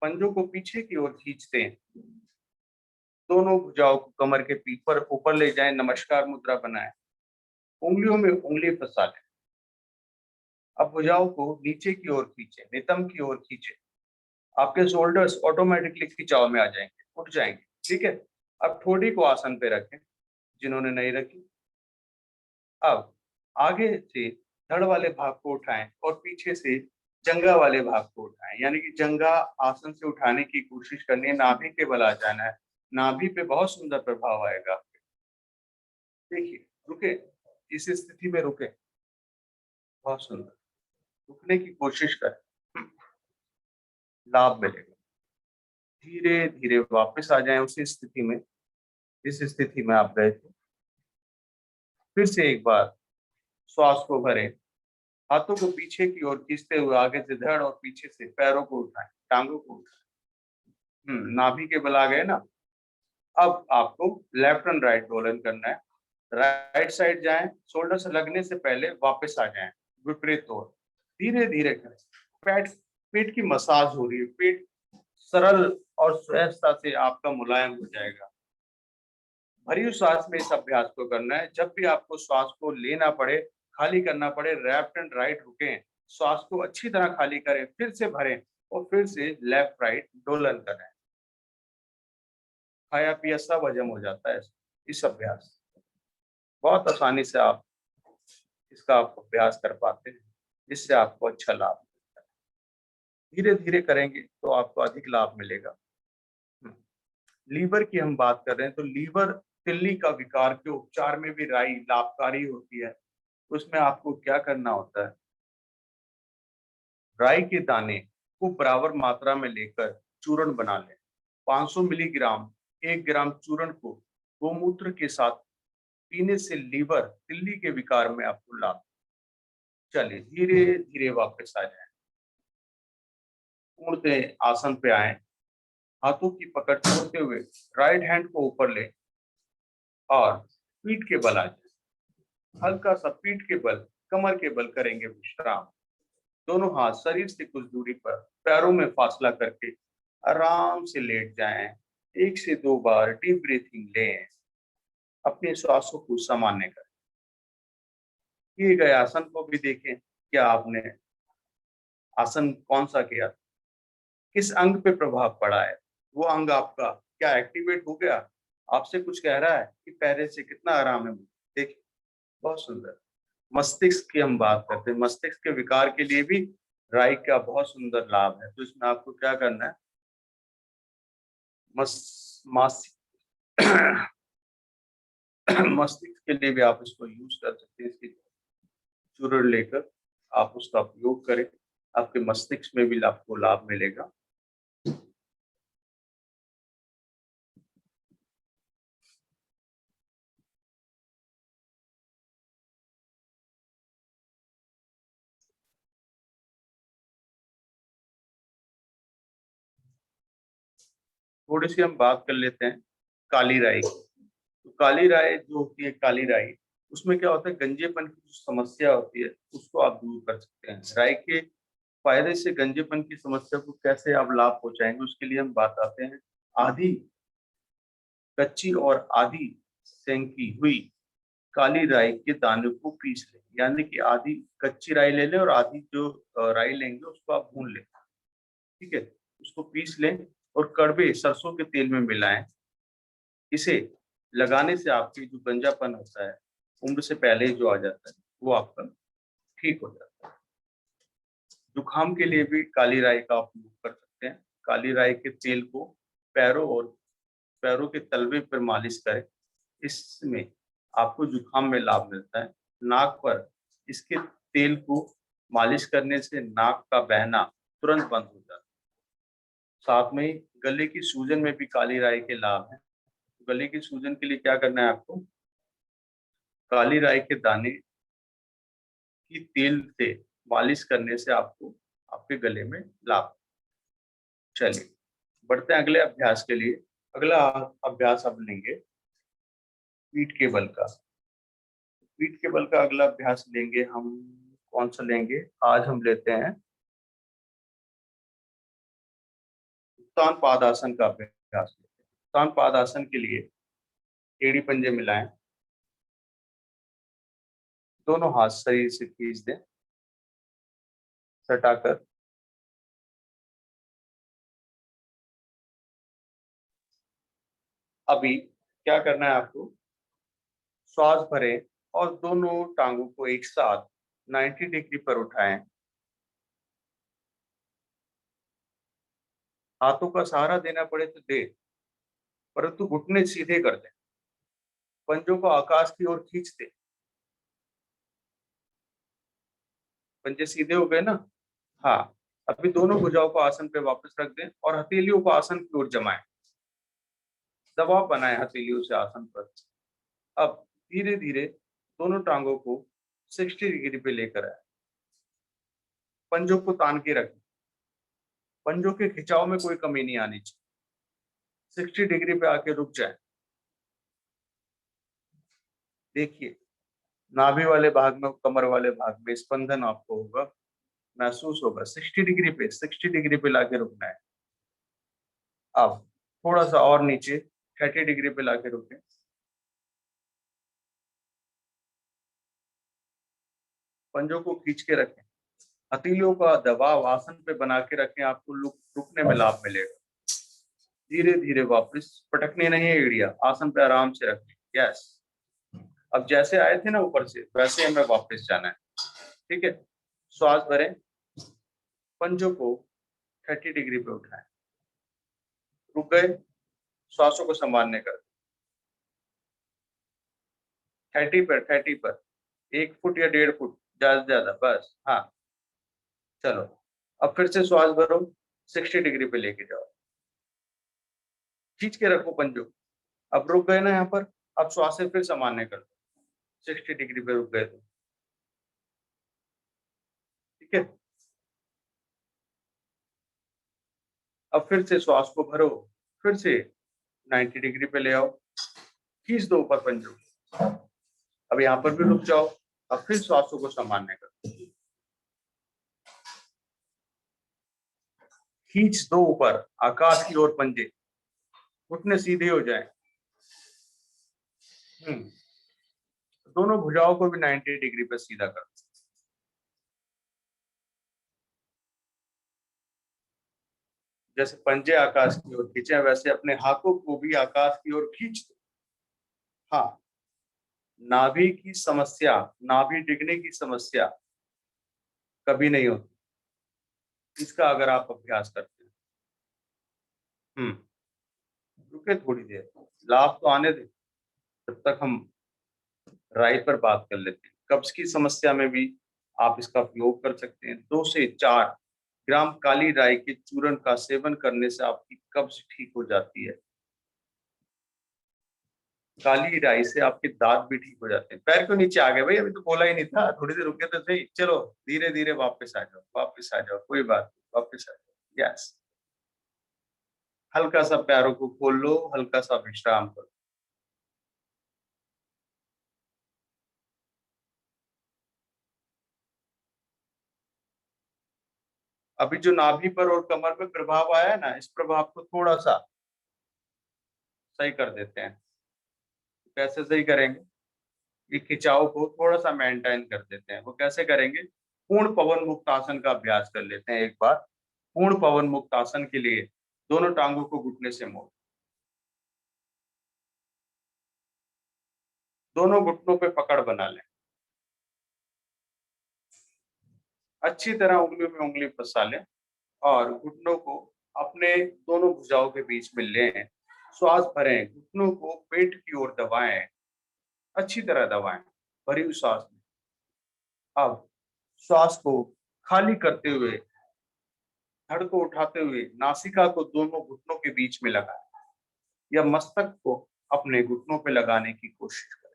पंजों को पीछे की ओर खींचते हैं, दोनों भुजाओं को कमर के पीठ पर ऊपर ले जाएं, नमस्कार मुद्रा बनाएं, उंगलियों में उंगली फंसा लें। अब भुजाओं को नीचे की ओर खींचे, नितंब की ओर खींचे। आपके शोल्डर्स ऑटोमेटिकली खिंचाव में आ जाएंगे, उठ जाएंगे। ठीक है, अब ठोड़ी को आसन पे रखें जिन्होंने नहीं रखी। अब आगे से धड़ वाले भाग को उठाएं और पीछे से जंघा वाले भाग को उठाएं, यानी कि जंघा आसन से उठाने की कोशिश करनी है, नाभि के बल आ जाना है। नाभि पे बहुत सुंदर प्रभाव आएगा। देखिए, रुके, इस स्थिति में रुके, बहुत सुंदर, रुकने की कोशिश करें, लाभ मिलेगा। धीरे धीरे वापस आ जाएं उसी स्थिति में जिस स्थिति में आप गए थे। फिर से एक बार श्वास को भरें, हाथों को पीछे की ओर खींचते हुए आगे से धड़ और पीछे से पैरों को उठाएं, टांगों को उठाएं। नाभि के बल आ गए ना। अब आपको लेफ्ट एंड राइट डोलन करना है। राइट साइड जाएं, शोल्डर से लगने से पहले वापस आ जाएं, विपरीत ओर धीरे धीरे करें। पेट की मसाज हो रही है, पेट सरल और सहजता से आपका मुलायम हो जाएगा। भरी श्वास में इस अभ्यास को करना है। जब भी आपको श्वास को लेना पड़े, खाली करना पड़े, लेफ्ट एंड राइट रुकें, श्वास को अच्छी तरह खाली करें, फिर से भरें और फिर से लेफ्ट राइट डोलन करें। खाया पिया सब हजम हो जाता है इस अभ्यास। बहुत आसानी से आप इसका अभ्यास कर पाते हैं, जिससे आपको अच्छा लाभ मिलता है। धीरे धीरे करेंगे तो आपको अधिक लाभ मिलेगा। लीवर की हम बात कर रहे हैं, तो लीवर तिल्ली का विकार के उपचार में भी राई लाभकारी होती है। उसमें आपको क्या करना होता है, राई के दाने को बराबर मात्रा में लेकर चूर्ण बना लें। 500 मिलीग्राम 1 ग्राम चूर्ण को गोमूत्र के साथ पीने से लीवर तिल्ली के विकार में आपको लाभ। चलिए धीरे धीरे वापस आ जाए, पूर्णते आसन पे आए, हाथों की पकड़ छोड़ते हुए राइट हैंड को ऊपर ले और पीठ के बल आ जाए। हल्का सा पीठ के बल, कमर के बल करेंगे विश्राम। दोनों हाथ शरीर से कुछ दूरी पर पैरों में फासला करके आराम से लेट जाएं। 1 से 2 बार डीप ब्रीथिंग लें। अपने श्वासों को सामान्य करें। किए गए आसन को भी देखें, क्या आपने आसन कौन सा किया, किस अंग पे प्रभाव पड़ा है, वो अंग आपका क्या एक्टिवेट हो गया, आपसे कुछ कह रहा है कि पहले से कितना आराम है। देखिए, बहुत सुंदर। मस्तिष्क की हम बात करते हैं, मस्तिष्क के विकार के लिए भी राई का बहुत सुंदर लाभ है। तो इसमें आपको क्या करना है, मस्तिष्क के लिए भी आप इसको यूज कर सकते हैं। इसकी चूर्ण लेकर आप उसका उपयोग करें, आपके मस्तिष्क में भी आपको लाभ मिलेगा। थोड़ी सी हम बात कर लेते हैं काली राई की। तो काली राई जो होती है, काली राई, उसमें क्या होता है, गंजेपन की जो समस्या होती है उसको आप दूर कर सकते हैं। राई के फायदे से गंजेपन की समस्या को कैसे आप लाभ पहुंचाएंगे, उसके लिए हम बात आते हैं। आधी कच्ची और आधी सेंकी हुई काली राई के दाने को पीस लें, यानी कि आधी कच्ची राई ले लें और आधी जो राई लेंगे उसको आप भून लें, ठीक है। उसको पीस लें और कड़वे सरसों के तेल में मिलाएं। इसे लगाने से आपकी जो गंजापन होता है, उम्र से पहले ही जो आ जाता है, वो आपका ठीक हो जाता है। जुकाम के लिए भी काली राई का उपयोग कर सकते हैं। काली राई के तेल को पैरों के तलवे पर मालिश करें, इसमें आपको जुकाम में लाभ मिलता है। नाक पर इसके तेल को मालिश करने से नाक का बहना तुरंत बंद हो जाता है। साथ में ही गले की सूजन में भी काली राई के लाभ हैं। गले की सूजन के लिए क्या करना है आपको, काली राई के दाने की तेल से मालिश करने से आपको आपके गले में लाभ। चलिए बढ़ते हैं अगले अभ्यास के लिए। अगला अभ्यास अब लेंगे पीठ के बल का। पीठ के बल का अगला अभ्यास लेंगे हम, कौन सा लेंगे, आज हम लेते हैं उत्तान पादासन का अभ्यास। उत्तान पादासन के लिए एड़ी पंजे मिलाएं, दोनों हाथ शरीर से खींच दें, सटाकर अभी क्या करना है आपको, श्वास भरें और दोनों टांगों को एक साथ 90 डिग्री पर उठाएं। हाथों का सहारा देना पड़े तो दे, परंतु घुटने सीधे कर दे, पंजों को आकाश की ओर खींच दे। पंजे सीधे हो गए ना। हाँ, अभी दोनों भुजाओं को आसन पे वापस रख दें और हथेलियों को आसन की ओर जमाएं। दबाव बनाए हथेलियों से आसन पर। अब धीरे धीरे दोनों टांगों को 60 डिग्री पे लेकर आए। पंजों को तान के रखें। पंजों के खिंचाव में कोई कमी नहीं आनी चाहिए। 60 डिग्री पे आके रुक जाए। देखिए, नाभि वाले भाग में, कमर वाले भाग में स्पंदन आपको होगा, महसूस होगा। 60 डिग्री पे, 60 डिग्री पे लाके रुकना है। अब थोड़ा सा और नीचे 30 डिग्री पे लाके रुके। पंजों को खींच के रखें। हथेलियों का दबाव आसन पे बना के रखें, आपको रुकने में लाभ मिलेगा। धीरे धीरे वापस, पटकने नहीं है एड़िया, आसन पे आराम से रखें। यस, अब जैसे आए थे ना ऊपर से, वैसे हमें वापस जाना है। ठीक है, श्वास भरें, पंजों को 30 डिग्री पे उठाएं, रुक गए, श्वासों को संभालने कर 30 पर 1 फुट या 1.5 फुट, ज्यादा से ज्यादा, बस। हाँ, चलो, अब फिर से श्वास भरो, 60 डिग्री पे लेके जाओ, खींच के रखो पंजों। अब रुक गए ना यहाँ पर, अब श्वास फिर सामान्य कर दो। 60 डिग्री पे रुक गए तो ठीक है। अब फिर से श्वास को भरो, फिर से 90 डिग्री पे ले आओ, खींच दो ऊपर पंजों। अब यहाँ पर भी रुक जाओ, अब फिर श्वासों को सामान्य करो, खींच दो ऊपर आकाश की ओर पंजे, घुटने सीधे हो जाए। दोनों भुजाओं को भी 90 डिग्री पे सीधा कर। जैसे पंजे आकाश की ओर खींचे, वैसे अपने हाथों को भी आकाश की ओर खींच दो। हाँ, नाभि की समस्या, नाभि डिगने की समस्या कभी नहीं होती, इसका अगर आप अभ्यास करते हैं। रुके थोड़ी देर, लाभ तो आने दे, जब तक हम राई पर बात कर लेते हैं। कब्ज की समस्या में भी आप इसका प्रयोग कर सकते हैं। 2 से 4 ग्राम काली राई के चूर्ण का सेवन करने से आपकी कब्ज ठीक हो जाती है। काली राई से आपके दांत भी ठीक हो जाते हैं। पैर क्यों नीचे आ गए भाई, अभी तो बोला ही नहीं था, थोड़ी देर रुके तो सही। चलो, धीरे धीरे वापस आ जाओ, वापस आ जाओ, कोई बात नहीं, वापस आ जाओ। यस, हल्का सा पैरों को खोल लो, हल्का सा विश्राम करो। अभी जो नाभि पर और कमर पे प्रभाव आया है ना, इस प्रभाव को थोड़ा सा सही कर देते हैं। कैसे सही करेंगे? ये खिंचाव को थोड़ा सा मेंटेन कर देते हैं। वो कैसे करेंगे? पूर्ण पवन मुक्त आसन का अभ्यास कर लेते हैं एक बार। पूर्ण पवन मुक्त आसन के लिए दोनों टांगों को घुटने से मोड़, दोनों घुटनों पे पकड़ बना लें, अच्छी तरह उंगलियों में उंगली फंसा लें और घुटनों को अपने दोनों भुजाओं के बीच में लें। श्वास भरें, घुटनों को पेट की ओर दबाएं, अच्छी तरह दबाएं, भरी हुई सांस में। अब श्वास को खाली करते हुए, धड़ को उठाते हुए नासिका को दोनों घुटनों के बीच में लगाएं या मस्तक को अपने घुटनों पे लगाने की कोशिश करें।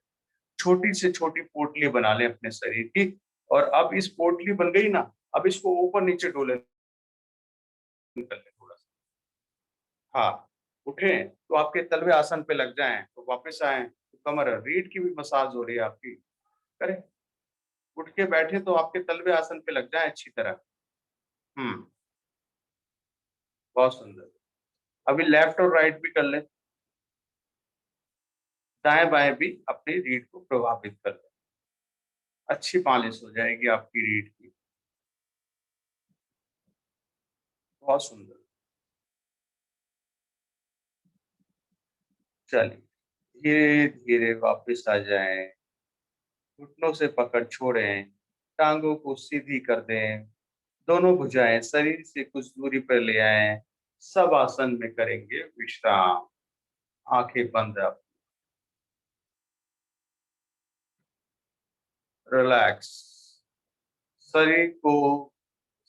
छोटी से छोटी पोटली बना लें अपने शरीर की, और अब इस पोटली बन गई ना, अब इसको ऊपर नीचे डोले कर लें थोड़ा सा। हाँ, उठें तो आपके तलवे आसन पे लग जाएं, तो वापस आए तो कमर, रीढ़ की भी मसाज हो रही है आपकी, करें। उठ के बैठे तो आपके तलवे आसन पे लग जाएं अच्छी तरह। हम्म बहुत सुंदर। अभी लेफ्ट और राइट भी कर लें, दाएं बाएं भी अपनी रीढ़ को प्रभावित कर लें। अच्छी मालिश हो जाएगी आपकी रीढ़ की। बहुत सुंदर। चलिए, धीरे धीरे वापस आ जाएं, घुटनों से पकड़ छोड़ें, टांगों को सीधी कर दें, दोनों भुजाएं शरीर से कुछ दूरी पर ले आएं, सब आसन में करेंगे विश्राम। आंखें बंद, रिलैक्स, शरीर को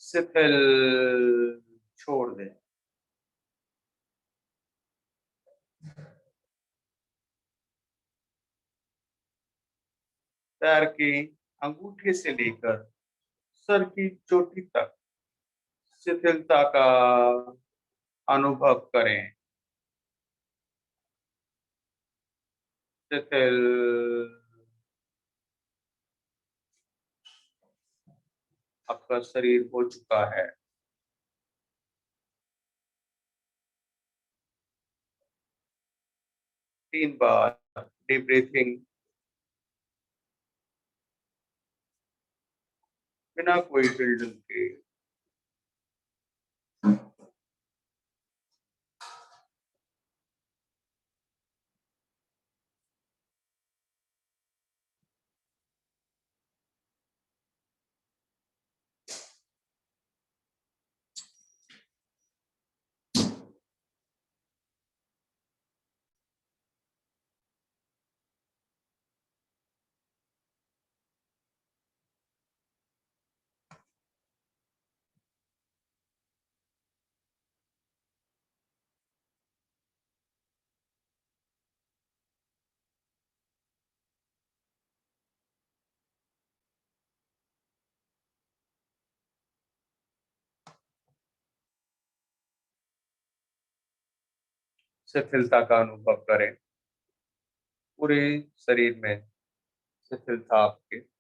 शिथिल छोड़ दें। पैर की अंगूठे से लेकर सर की चोटी तक शिथिलता का अनुभव करें। शिथिल, आपका शरीर हो चुका है। तीन बार डीप ब्रीथिंग, बिना कोई हिलडुल के। शिथिलता का अनुभव करें। पूरे शरीर में शिथिलता आपके।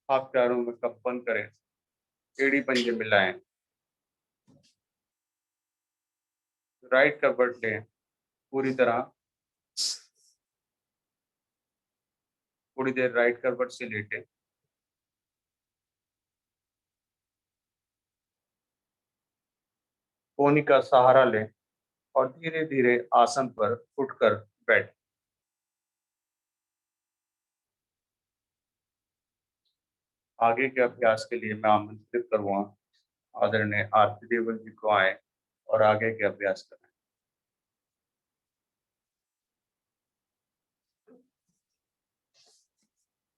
हाथ पैरों में कंपन करें। एड़ी पंजे मिलाएं। राइट करवट लें पूरी तरह। थोड़ी देर राइट करवट से लेटें। कोहनी का सहारा लें और धीरे धीरे आसन पर उठकर बैठ। आगे के अभ्यास के लिए मैं आमंत्रित करूंगा आदरणीय आरती देवल जी को आए और आगे के अभ्यास करें।